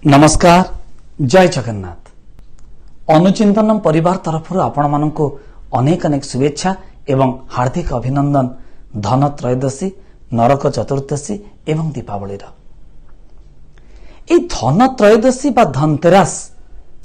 नमस्कार जय जगन्नाथ। अनुचिंतन परिवार तरफ आपण मानकु अनेक अनेक शुभेच्छा एवं हार्दिक अभिनंदन। धन त्रयोदशी, नरक चतुर्दशी एवं दीपावली धन त्रयोदशी बा धनतेरस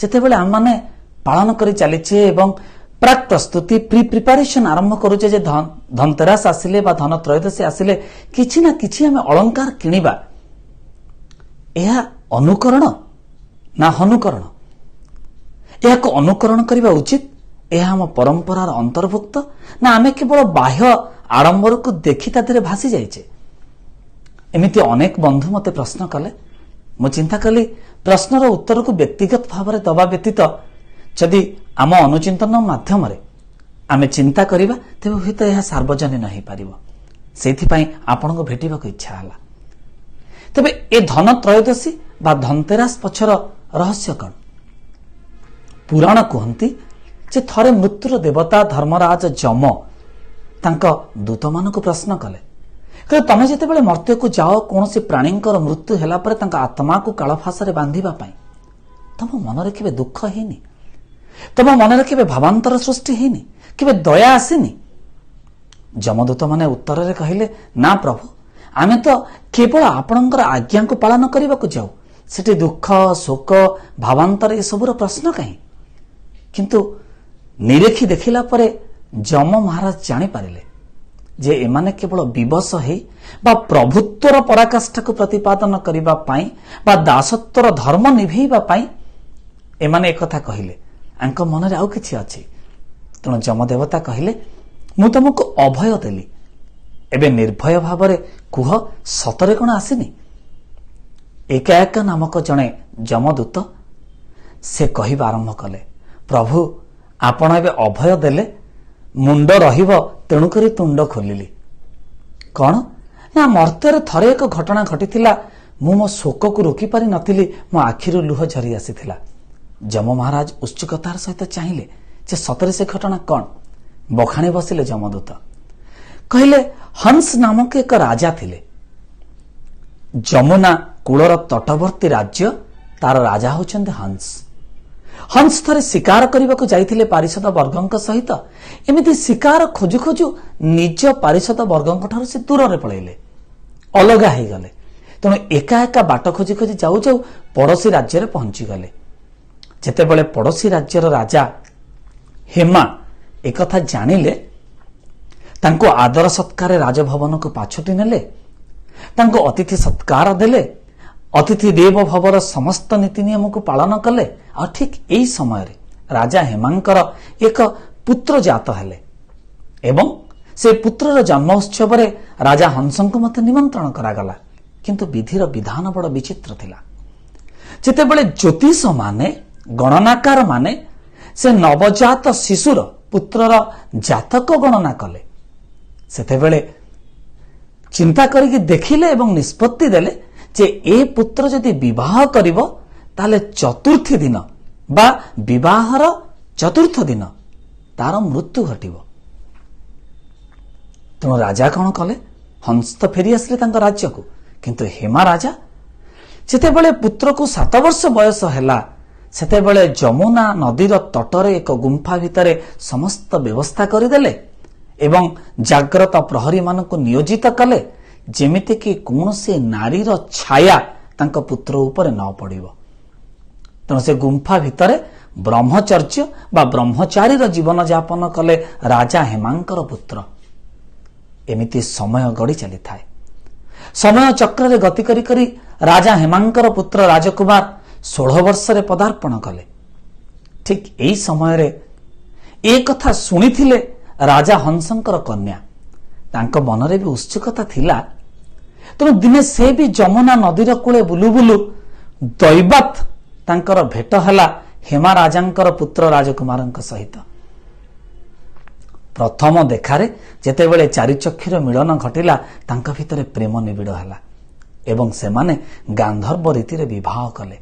जितेबाला आम मैंने पालन कर चलीचे एवं प्राक प्रस्तुति प्री प्रिपरेशन आरंभ करुचे जे धनतेरस आसिले बा धन त्रयोदशी आसिले किछि ना किछि आमे अलंकार किनिबा। यह अनुकरण ना हनुकरण? यह को अनुकरण करने उचित? यह आम परंपरार अंतर्भुक्त ना आमे केवल बाह्य आडंबर को देखी तादे भासी जाइए? एमती अनेक बंधु मते प्रश्न कले। मु चिंता कली प्रश्नर उत्तर को व्यक्तिगत भाव में दबा व्यतीत जदि आम अनुचिंतन माध्यम आमे चिंता करिबा तेबे हुई तो यह सार्वजनीन हो पार। से आपण को भेटा इच्छा है। तेबे ए धन त्रयोदशी बा धनतेरस पछर रहस्य कौन? पुराण कहती जे थरे मृत्युर देवता धर्मराज जम तांका दूत मान को प्रश्न कले, तमे जेतेबेले मर्त्य को जाओ कौन प्राणी मृत्यु होला परे तांका आत्मा को कालफास बांधिबा पई तम मनरे केबे दुख हेनी? तम मनरे केबे भावांतर सृष्टि हेनी? केबे दया आसीनी? जमदूत माने उत्तर रे कहिले, ना प्रभु, आमे तो केवल आपणकर आज्ञा को पालन करने को जाऊ। सेठी दुख शोक भावांतर ये सबूर प्रश्न कहीं? किंतु निरेखी देखिला परे जम महाराज जानी पारिले जे एमाने केवल विवश है बा प्रभुत्वर पराकाष्ठा को प्रतिपादन करिबा पाई बा दासत्वर धर्म निभेइबा पाई एमाने एक कथा कहिले। आंक मनरे आउ किछि अछि? तेणु जमदेवता कहिले, मु तुमको अभय देली, एबे निर्भय भावरे कुह सतरे कौन आसीनी? एका एका नामक जड़े जमदूत से कहवा आरंभ कले, प्रभु आपण एबे अभय देले, मुंड रहिब तेणुकरी तुंड खोलिली। कौन ना मर्त्य थरे एक घटना घटी, मु मो शोक को रोकी पारि नथिली, मो आखिरु लुह झरी आसीथिला। जम महाराज उत्सुकतार सहित चाहिए जे सतरे से घटना कौन? बखाणी बसिले जमदूत, कहले हंस नामक एक राजा थिले। जमुना कूलर तटवर्ती राज्य तार राजा होचंदे हंस। हंस थरे शिकार करने को जाइथिले पारिषद वर्गंक सहित। एमिति शिकार खोजु खोजु निज पारिषद वर्गंक ठारू से दूर रे पळैले, अलगा हो गले। तेणु एका एका बाट खोजी खोजी जाऊ जाऊ पड़ोसी राज्य रे पहुंची गले। जेतेबेले पड़ोसी राज्यर राजा हेमा एकथा जानिले, तांको आदर सत्कार राजभवन को पाछुटी नेले, तांको अतिथि सत्कार देले, अतिथि देव भवर समस्त नीति नियम को पालन कले। और ठीक यही समय राजा हेमांकर एक पुत्र जात हेले एवं से पुत्रर जन्म उत्सव रे राजा हंसंक मते निमंत्रण करागला। किंतु विधिर विधान बड़ विचित्र थिला। जेतेबेले ज्योतिष माने गणनाकार माने से नवजात शिशुर पुत्रर जातक गणना कले, सेतेबेले चिंता करके देखिले एवं निष्पत्ति देले जे ए पुत्र जदि विवाह करिवो ताले चतुर्थी दिन बा विवाहर चतुर्थ दिन तार मृत्यु घटिवो। तेणु राजा कौन कले? हंस तो फेरी आसले तांका राज्य को, किंतु हेमा राजा जेतेबेले पुत्र को 7 वर्ष बयस हैला सेतेबेले जमुना नदीर तटरे एक गुंफा भितरे समस्त व्यवस्था करदेले एवं जाग्रत प्रहरी मान को नियोजित कले, जेमिति कि कौन से नारीर छाया तांका पुत्र ऊपर न पड़िबो। तेणु से गुंफा भितरे ब्रह्मचर्य बा ब्रह्मचारीर जीवन यापन कले राजा हेमांकर पुत्र। एमिति समय गड़ी चली थाए। समय चक्र रे गति करी करी राजा हेमांकर पुत्र राजकुमार 16 वर्ष रे पदार्पण कले। ठीक यही समय रे एक कथा सुनिथिले राजा हंसंकर कन्या। तांको मनरे भी उत्सुकता थिला। तेणु दिने से भी जमुना नदीर कूले बुलु बुलु दैवत तांकर भेट हला हेमा राजांकर पुत्र राजकुमारंक सहित। प्रथम देखारे जेतेबेले चारिचक्षुर मिलन घटिला तांका भितरे प्रेम निबिड़ हला एवं सेमाने गांधर्व रीति रे विवाह कले।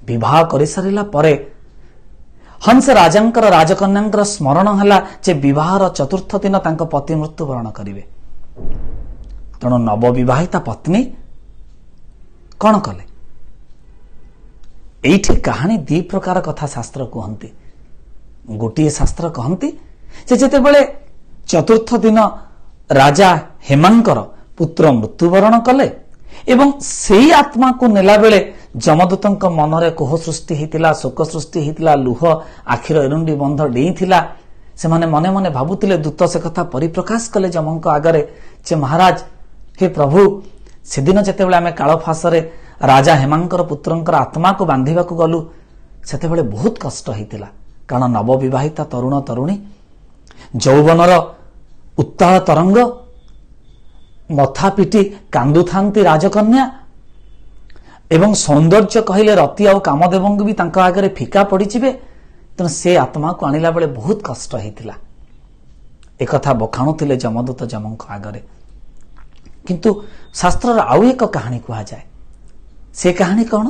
विवाह करि सारिला परे हंस राजांकर राजकन्यांकर स्मरण हला जे विवाहर चतुर्थ दिन तांको पति मृत्यु वरण करिवे। तेणु नवविवाहिता पत्नी कौन कले? ଏଇଠି କାହାଣୀ ଦି ପ୍ରକାର କଥା ଶାସ୍ତ୍ର କୁହନ୍ତି। ଗୋଟିଏ ଶାସ୍ତ୍ର କହନ୍ତି ଯେ ଯେତେବେଳେ ଚତୁର୍ଥ ଦିନ ରାଜା ହେମାଙ୍କର ପୁତ୍ର ମୃତ୍ୟୁବରଣ କଲେ ଏବଂ ସେଇ ଆତ୍ମାକୁ ନେଲା ବେଳେ ଯମଦୂତଙ୍କ ମନରେ କୋହ ସୃଷ୍ଟି ହେଇଥିଲା, ଶୋକ ସୃଷ୍ଟି ହେଇଥିଲା, ଲୁହ ଆଖିର ଏରୁଣ୍ଡି ବନ୍ଧ ଡେଇଁଥିଲା। ସେମାନେ ମନେ ମନେ ଭାବୁଥିଲେ, ଦୂତ ସେ କଥା ପରିପ୍ରକାଶ କଲେ ଯମଙ୍କ ଆଗରେ ଯେ ମହାରାଜ, ହେ ପ୍ରଭୁ, ସେଦିନ ଯେତେବେଳେ ଆମେ କାଳଫାଶରେ ରାଜା ହେମାଙ୍କର ପୁତ୍ରଙ୍କର ଆତ୍ମାକୁ ବାନ୍ଧିବାକୁ ଗଲୁ ସେତେବେଳେ ବହୁତ କଷ୍ଟ ହେଇଥିଲା। କାରଣ ନବବିବାହିତା ତରୁଣ ତରୁଣୀ, ଯୌବନର ଉତ୍ତାଳ ତରଙ୍ଗ, ମଥା ପିଟି କାନ୍ଦୁଥାନ୍ତି ରାଜକନ୍ୟା ଏବଂ ସୌନ୍ଦର୍ଯ୍ୟ କହିଲେ ରତି ଆଉ କାମଦେବଙ୍କୁ ବି ତାଙ୍କ ଆଗରେ ଫିକା ପଡ଼ିଯିବେ। ତେଣୁ ସେ ଆତ୍ମାକୁ ଆଣିଲା ବେଳେ ବହୁତ କଷ୍ଟ ହେଇଥିଲା। ଏକଥା ବଖାଣୁଥିଲେ ଯମଦୂତ ଯମଙ୍କ ଆଗରେ। କିନ୍ତୁ ଶାସ୍ତ୍ରର ଆଉ ଏକ କାହାଣୀ କୁହାଯାଏ। ସେ କାହାଣୀ କଣ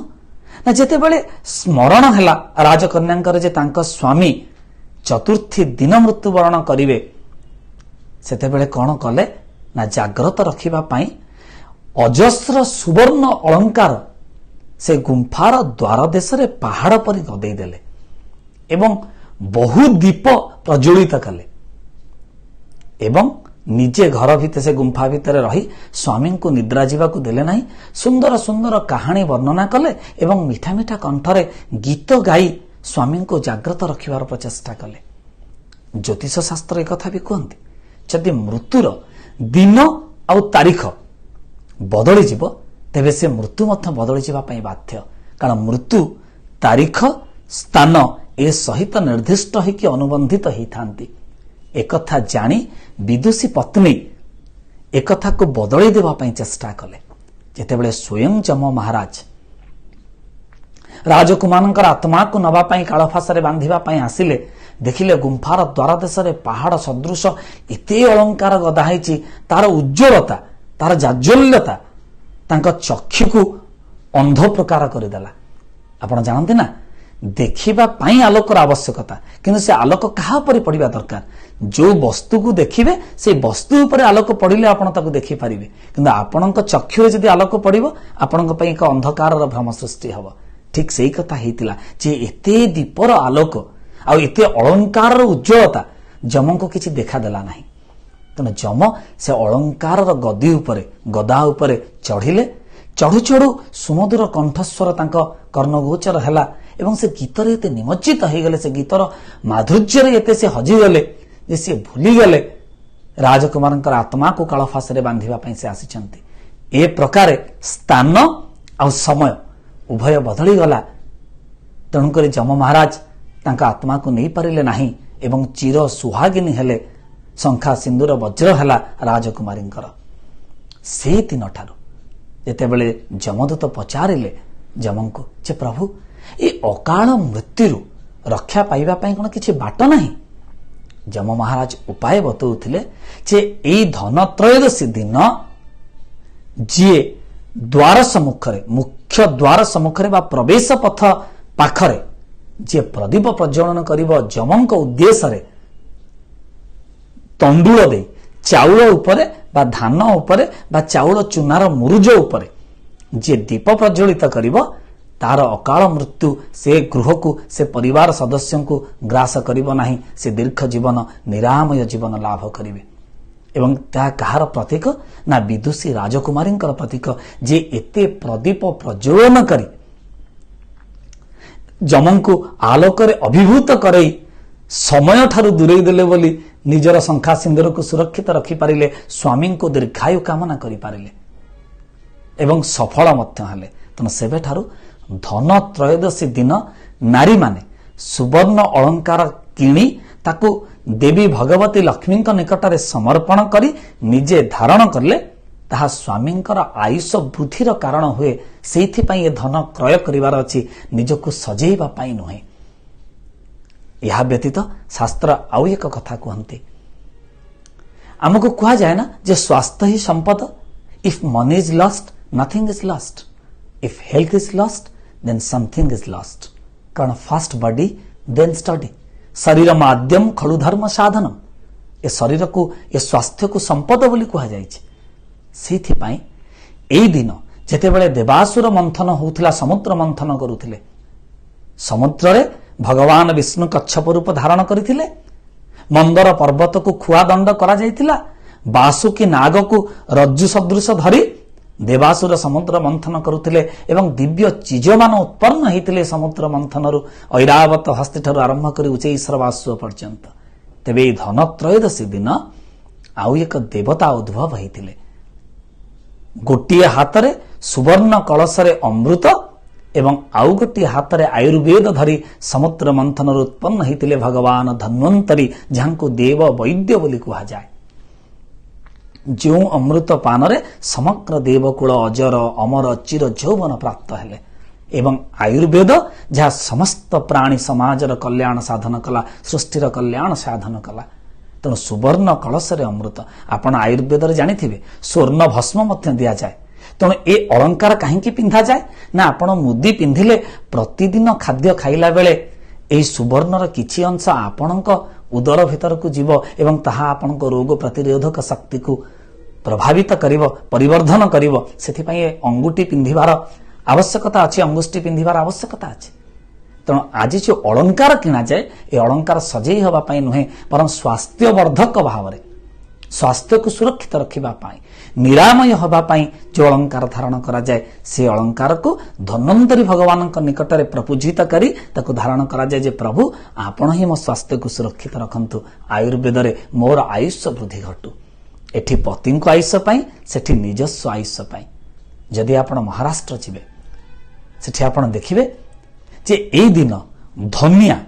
ନା, ଯେତେବେଳେ ସ୍ମରଣ ହେଲା ରାଜକନ୍ୟାଙ୍କର ଯେ ତାଙ୍କ ସ୍ୱାମୀ ଚତୁର୍ଥୀ ଦିନ ମୃତ୍ୟୁବରଣ କରିବେ, ସେତେବେଳେ କଣ କଲେ ନା, ଜାଗ୍ରତ ରଖିବା ପାଇଁ ଅଜସ୍ର ସୁବର୍ଣ୍ଣ ଅଳଙ୍କାର ସେ ଗୁମ୍ଫାର ଦ୍ୱାର ଦେଶରେ ପାହାଡ଼ ପରି ଗଦେଇ ଦେଲେ ଏବଂ ବହୁ ଦୀପ ପ୍ରଜ୍ୱଳିତ କଲେ ଏବଂ ନିଜେ ଘର ଭିତରେ ସେ ଗୁମ୍ଫା ଭିତରେ ରହି ସ୍ୱାମୀଙ୍କୁ ନିଦ୍ରା ଯିବାକୁ ଦେଲେ ନାହିଁ। ସୁନ୍ଦର ସୁନ୍ଦର କାହାଣୀ ବର୍ଣ୍ଣନା କଲେ ଏବଂ ମିଠା ମିଠା କଣ୍ଠରେ ଗୀତ ଗାଇ ସ୍ୱାମୀଙ୍କୁ ଜାଗ୍ରତ ରଖିବାର ପ୍ରଚେଷ୍ଟା କଲେ। ଜ୍ୟୋତିଷ ଶାସ୍ତ୍ର ଏକଥା ବି କୁହନ୍ତି, ଯଦି ମୃତ୍ୟୁର ଦିନ ଆଉ ତାରିଖ ବଦଳିଯିବ ତେବେ ସେ ମୃତ୍ୟୁ ମଧ୍ୟ ବଦଳିଯିବା ପାଇଁ ବାଧ୍ୟ। କାରଣ ମୃତ୍ୟୁ ତାରିଖ ସ୍ଥାନ ଏ ସହିତ ନିର୍ଦ୍ଦିଷ୍ଟ ହୋଇକି ଅନୁବନ୍ଧିତ ହେଇଥାନ୍ତି। एकथा जानी विदुषी पत्नी एकथाକୁ बदलई देवा ପାଇଁ चेष्टा कले। जेतेबेले स्वयं जम महाराज राजकुमारଙ୍କର आत्मा को नबा ପାଇଁ कालफासरे बांधिबा ପାଇଁ आसिले, देखिले गुंफार द्वार देश रे पहाड़ सदृश एते अलंकार गदा हैछि, तार उज्ज्वलता तार जाज्वल्यता तांका चक्षु को अंध प्रकार करदेला। आपण जानते ना, देखिबा ପାଇଁ आलोकर आवश्यकता, किंतु से आलोक कहा पर पड़िबा दरकार। जो वस्तु को देखिबे से वस्तु ऊपर आलोक पड़िले आपण ताकू देखि परिबे, किंतु आपणक चक्षुरे जदि आलोक पड़िबो आपणक पई एक अंधकार भ्रम सृष्टि हबो। ठीक सेही कथा हेतिला जे एते दीपर आलोक आ एते अलंकार उज्ज्वलता जम को किछि देखा देला नाही। तने जम से अलंकार गदी उपरे गदा उपरे चढ़िले। चढ़ु चढ़ु सुमधुर कंठस्वर तांक कर्णगोचर हैला एवं से गीतर एते निमज्जित हो गले, से गीतर माधुर्य एते से हजिगले जे से भूली गले राजकुमारंकर आत्मा को कालफासरे बांधिबा पई से आसिचंती। ए प्रकारे स्थान आ समय उभय बदली गला। तेणुक जम महाराज तांका आत्मा को नहीं पारिले नाही एवं चिर सुहागिनी हेले, शंखा सिंदूर वज्र हैला राजकुमारींकर। से दिन ठारू जेतेबेले जमदूत पचारिले जमंको जे प्रभु ए अकाल मृत्यु रक्षा पाइबा पई कोन किछि बाट नाही। जम महाराज उपाय बतौथिले जे ए धन त्रयोदशी दिन जी द्वार सम्मुखरे मुख्य द्वार सम्मुखरे बा प्रवेश पथ पाखरे जे प्रदीप प्रज्वलन करिब जमंक उद्देश्य रे तंडुल दे चाउल उपरे बा धान उपरे बा चाउल चुनार मुरुज उपरे जे दीप प्रज्वलित करिब तार अकाल मृत्यु से गृह को से परिवार सदस्यों को ग्रास करिब नाही। से दीर्घ जीवन निरामय जीवन लाभ करिवे। एवं ता कहार प्रतीक ना विदुषी राजकुमारींकर प्रतीक जे एते प्रदीप प्रज्वलन करी जमंकु आलोकरे अभिभूत करई समय ठारू दूरेई देले बोली निजर शंखा सिंदूर को सुरक्षित रखि पारिले, स्वामी को दीर्घायु कामना करि पारिले एवं सफल मध्य हले। तन सेबे ठारू धन त्रयोदशी दिन नारी माने सुवर्ण अलंकार किणी ताकू देवी भगवती लक्ष्मी निकटरे समर्पण करी निजे धारण करले ताहा स्वामींकर आयुष वृद्धिर कारण हुए। सेथि पई ए धन क्रय करिवार अछि, निजको सजेइबा पई नहे। यह व्यतीत शास्त्र आउ एक कथा कहते आमको कहा जाए ना जे स्वास्थ्य ही संपद। If money is lost nothing is lost, if health is lost then something is lost. कारण फर्स्ट बॉडी देन स्टडी। शरीर माध्यम खलु धर्म साधनम। ए शरीर को ए स्वास्थ्य को संपद बोली कहा जाए। सेथि दिन जेतेबेले देवासुर मंथन होउथिला, समुद्र मंथन करुथिले, समुद्र भगवान विष्णु कच्छप रूप धारण करथिले। मंदर पर्वत को खुआ दंड करा जायतिला। बासुकी नाग को रज्जु सदृश धरी देवासुर समुद्र मंथन करुथिले एवं दिव्य चीज मान उत्पन्न होते समुद्र मंथन ऐरावत हस्ती ठार आरंभ कर उच्चैश्वर बासु पर्यंत। तेबे धन त्रयोदशी दिन आउ एक देवता उद्भव होते। गोटे हाथ में सुवर्ण कलशरे अमृत एवं आउ गोटे हाथ में आयुर्वेद धरी समुद्र मंथन उत्पन्न होते भगवान धन्वंतरी, जहां देव वैद्य बोली कहा जाए। जो अमृत पान समग्र देवकुल अजर अमर चिर यौवन प्राप्त हेले एवं आयुर्वेद जहाँ समस्त प्राणी समाजर कल्याण साधन कला, सृष्टिर कल्याण साधन कला। तेणु सुवर्ण कलशरे अमृत आपण आयुर्वेद जानिथिबे स्वर्ण भस्म मध्य दिया जाए। तेणु ए अलंकार कहीं पिंधा जाए ना, आपण मुदी पिंधिले प्रतिदिन खाद्य खाइला बेले एही सुवर्णर किछि अंश आपणक उदर भीतर को जीव एवं ताहा आपणक रोग प्रतिरोधक शक्ति को प्रभावित करिवो, परिवर्धन करिवो। सेथिपई अंगुठी पिंधिबार आवश्यकता अछि, अंगुष्ठी पिंधिबार आवश्यकता अछि। तेणु आज जो अलंकार किना जाए ए अलंकार सजई हवा पाई नुहे, परम स्वास्थ्यवर्धक भाव में स्वास्थ्य को सुरक्षित रखिबा पाई, निरामय हवा पाई जो अलंकार धारण करा जाए से अलंकार को धन्वंतरी भगवान निकट में प्रपूजित करी ताको धारण करा जाए जे प्रभु आपण ही मो स्वास्थ्य को सुरक्षित रखंतु। आयुर्वेद रे मोर आयुष्य वृद्धि घटू। एठी पति को आयुष्य पाई, सेठी निजस्व आयुष्य पाई। जदि आपण महाराष्ट्र जिबे सेठी आपण देखिबे जे एई दिन धनिया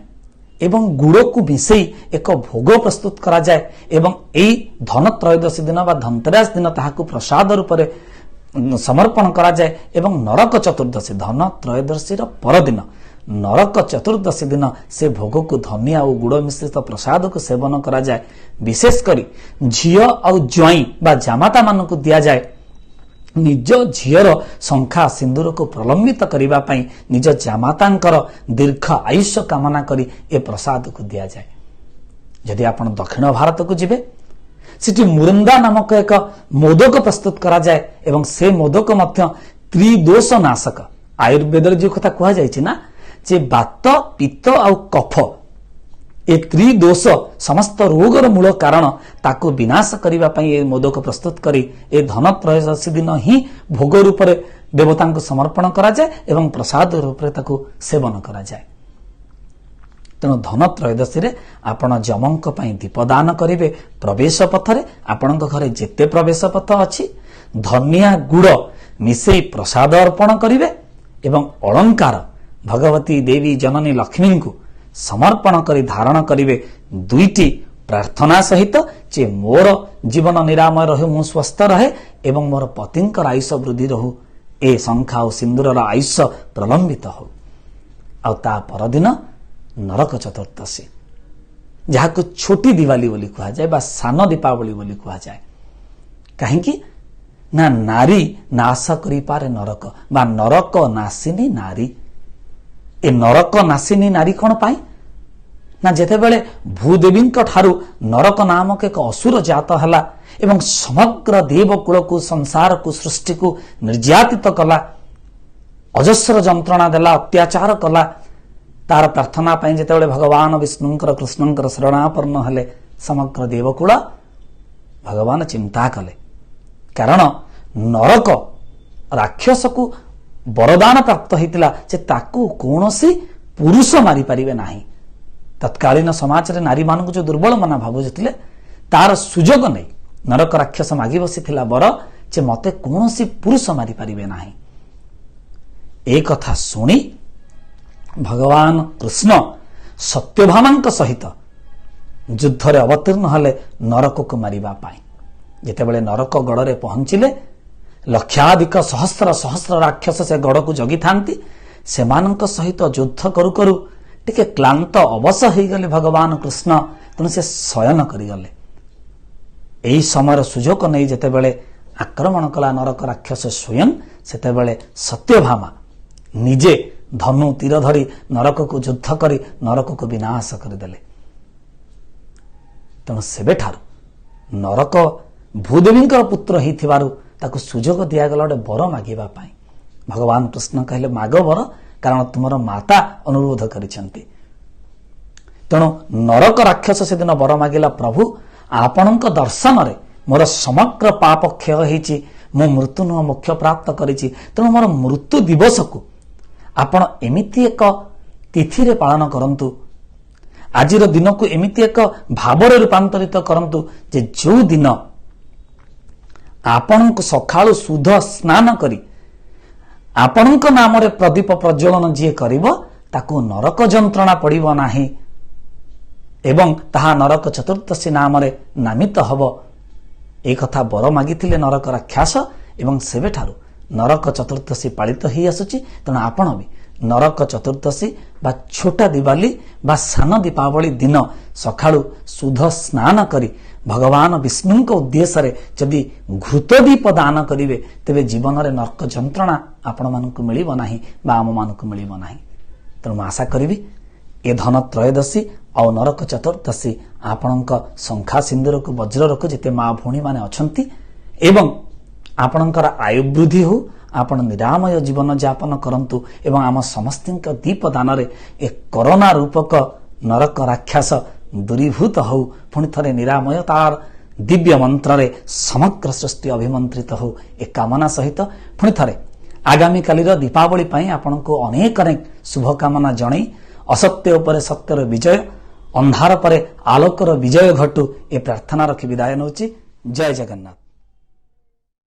एवं गुड़ को मिसई एक भोग प्रस्तुत करा जाए एवं एई धन त्रयोदशी दिन बा धनतेरस दिन ताहाकु प्रसाद रूप में समर्पण करा जाए एवं नरक चतुर्दशी धन त्रयोदशी परदिन नरक चतुर्दशी दिन से भोग को धनिया और गुड़ मिश्रित प्रसाद को सेवन करा जाए। विशेषकर झियो और ज्वाई बा जामाता मान को दिया जाए। निज झीर शंखा सिंदूर को प्रलंबित करने पाई निज जामातांकर दीर्घ आयुष्य कामना करी ए प्रसाद को दिया जाए। यदि आपण दक्षिण भारत को जिबे सेठी मुरंदा नामक एक मोदक प्रस्तुत करा जाए एवं से मोदक मध्य त्रिदोष नाशक। आयुर्वेद जो कथा कहा जायछि ना जे बात पित्त और कफ ए त्रिदोष समस्त रोगर मूल कारण ताको विनाश करने पाई मोदक प्रस्तुत करी ए धन त्रयोदशी दिन ही भोग रूप में देवता को समर्पण करा जाए एवं प्रसाद रूप में ताको सेवन करा जाए। तेणु धन त्रयोदशी रे आपण जमंक पई दीपदान करिवे। प्रवेश पथरे आपण घरे जेते प्रवेश पथ अछि धनिया गुड़ मिसई प्रसाद अर्पण करिवे एवं अलंकार भगवती देवी जननी लक्ष्मी को समर्पण करी धारण करिवे। दुईटी प्रार्थना सहित जे मोर जीवन निरामय रहे, मु स्वस्थ रहे एवं मोर पतिंकर आयुष्य वृद्धि रहू, ए शंखा और सिंदूर आयुष्य प्रलंबित हो। आ ता परदिन नरक चतुर्दशी जहाँ को छोटी दिवाली बोली कहा जाए बा सान दीपावली बोली कहा जाए। कहीं ना नारी नाश करि पारे नरक बा नरक नासिनी नारी। ए नरक नासिनी नारी कौन पाई ना जेते बेले भूदेवी ठारू नरक नामक एक असुर जात हला एवं समग्र देवकुल को संसार को सृष्टि को निर्यातित कला, अजस्र जंत्रणा देला, अत्याचार कला। तार प्रार्थना पाई जेते बेले भगवान विष्णुंकर कृष्णंकर शरणापन्न हेले समग्र देवकुल भगवान चिंता कले। कारण नरक राक्षस को वरदान प्राप्त होता जे ताकू कौनसी पुरुष मारी पारिबे नाही। तत्कालीन समाज रे नारी मान जो दुर्बल मना भावुले तार सुजोग नहीं नरक राक्षस मागी बसी वर जे मते कौनसी पुरुष मारी पारिबे नाही। ए कथा सुनी भगवान कृष्ण सत्यभामांक सहित युद्ध रे अवतीर्ण हले नरक को मारिबा पाई। जेतेबेले नरक गड़े पहुंचिले लक्षाधिक सहस्र सहस्र राक्षस से गड़ को जगी थांती सेमानंक सहित युद्ध करू करू टिके क्लांत अवश हो गले भगवान कृष्ण। तेणु से शयन करिगले। एही समय सुजोग नहीं जेतेबेले आक्रमण कला नरक राक्षस स्वयं सेतेबेले सत्यभामा निजे धनु तीर धरी नरक को युद्ध करी नरक को विनाश करदेले। तेणु सेबेठारु नरक भूदेवींकर पुत्र ही सुजोग दिगला गोटे बर मागिबा पाई। भगवान कृष्ण कहले माग बर, କାରଣ ତୁମର ମାତା ଅନୁରୋଧ କରିଛନ୍ତି। ତେଣୁ ନରକ ରାକ୍ଷସ ସେଦିନ ବର ମାଗିଲା, ପ୍ରଭୁ ଆପଣଙ୍କ ଦର୍ଶନରେ ମୋର ସମଗ୍ର ପାପ କ୍ଷୟ ହେଇଛି, ମୁଁ ମୃତ୍ୟୁ ନୁହଁ ମୋକ୍ଷ ପ୍ରାପ୍ତ କରିଛି, ତେଣୁ ମୋର ମୃତ୍ୟୁ ଦିବସକୁ ଆପଣ ଏମିତି ଏକ ତିଥିରେ ପାଳନ କରନ୍ତୁ, ଆଜିର ଦିନକୁ ଏମିତି ଏକ ଭାବରେ ରୂପାନ୍ତରିତ କରନ୍ତୁ ଯେ ଯେଉଁ ଦିନ ଆପଣଙ୍କୁ ସକାଳୁ ଶୁଦ୍ଧ ସ୍ନାନ କରି ଆପଣଙ୍କ ନାମରେ ପ୍ରଦୀପ ପ୍ରଜ୍ୱଳନ ଯିଏ କରିବ ତାକୁ ନରକ ଯନ୍ତ୍ରଣା ପଡ଼ିବ ନାହିଁ ଏବଂ ତାହା ନରକ ଚତୁର୍ଦ୍ଦଶୀ ନାମରେ ନାମିତ ହେବ। এই କଥା ବର ମାଗିଥିଲେ ନରକ ରାକ୍ଷସ ଏବଂ ସେବେଠାରୁ ନରକ ଚତୁର୍ଦ୍ଦଶୀ ପାଳିତ ହେଇ ଆସୁଛି। ତେଣୁ ଆପଣ ବି ନରକ ଚତୁର୍ଦ୍ଦଶୀ ବା ଛୋଟା ଦିବାଲି ବା ସାନ ଦୀପାବଳି ଦିନ ସକାଳୁ ଶୁଦ୍ଧ ସ୍ନାନ କରି ଭଗବାନ ବିଷ୍ଣୁଙ୍କ ଉଦ୍ଦେଶ୍ୟରେ ଯଦି ଘୃତ ଦୀପ ଦାନ କରିବେ ତେବେ ଜୀବନରେ ନରକ ଯନ୍ତ୍ରଣା ଆପଣମାନଙ୍କୁ ମିଳିବ ନାହିଁ ବା ଆମମାନଙ୍କୁ ମିଳିବ ନାହିଁ। ତେଣୁ ମୁଁ ଆଶା କରିବି ଏ ଧନ ତ୍ରୟୋଦଶୀ ଆଉ ନରକ ଚତୁର୍ଦ୍ଦଶୀ ଆପଣଙ୍କ ଶଙ୍ଖା ସିନ୍ଦୁରକୁ ବଜ୍ର ରଖୁ ଯେତେ ମା ଭଉଣୀ ମାନେ ଅଛନ୍ତି ଏବଂ ଆପଣଙ୍କର ଆୟୁ ବୃଦ୍ଧି ହେଉ, ଆପଣ ନିରାମୟ ଜୀବନ ଯାପନ କରନ୍ତୁ ଏବଂ ଆମ ସମସ୍ତଙ୍କ ଦୀପ ଦାନରେ ଏ କରୋନା ରୂପକ ନରକ ରାକ୍ଷସ ଦୂରୀଭୂତ ହେଉ। ପୁଣି ଥରେ ନିରାମୟ ତାର ଦିବ୍ୟ ମନ୍ତ୍ରରେ ସମଗ୍ର ସୃଷ୍ଟି ଅଭିମନ୍ତ୍ରିତ ହେଉ ଏ କାମନା ସହିତ ପୁଣି ଥରେ ଆଗାମୀକାଲିର ଦୀପାବଳି ପାଇଁ ଆପଣଙ୍କୁ ଅନେକ ଅନେକ ଶୁଭକାମନା ଜଣାଇ ଅସତ୍ୟ ଉପରେ ସତ୍ୟର ବିଜୟ, ଅନ୍ଧାର ପରେ ଆଲୋକର ବିଜୟ ଘଟୁ ଏ ପ୍ରାର୍ଥନା ରଖି ବିଦାୟ ନେଉଛି। ଜୟ ଜଗନ୍ନାଥ।